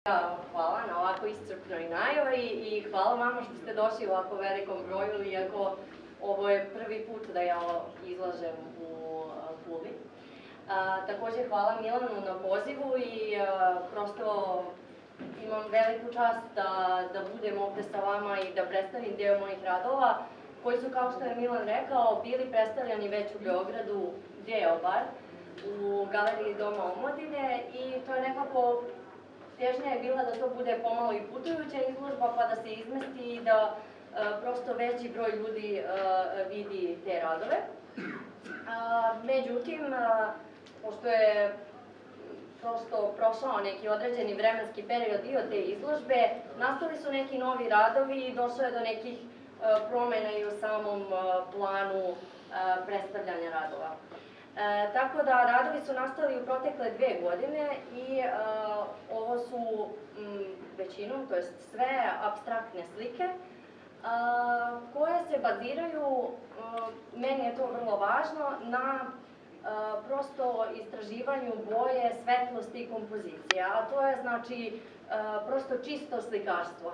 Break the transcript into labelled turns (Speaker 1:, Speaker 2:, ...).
Speaker 1: Hvala na ovako iscrpnoj najavi i hvala vama što ste došli u ovako velikom broju, iako ovo je prvi put da ja izlažem u Puli. Takođe hvala Milanu na pozivu i prosto imam veliku čast da budem ovde sa vama i da predstavim deo mojih radova, koji su, kao što je Milan rekao, bili predstavljani već u Beogradu, deo bar, u Galeriji Doma omladine i to je nekako težnja je bila da to bude pomalo i putujuća izložba, pa da se izmesti i da prosto veći broj ljudi vidi te radove. Međutim, pošto je prosto prošao neki određeni vremenski period i od te izložbe, nastali su neki novi radovi i došlo je do nekih promena i u samom planu predstavljanja radova. Tako da radovi su nastali u protekle 2 godine i ovo su većinom, to jest sve apstraktne slike koje se baziraju, meni je to vrlo važno, na prosto istraživanju boje, svetlosti i kompozicije, a to je znači prosto čisto slikarstvo.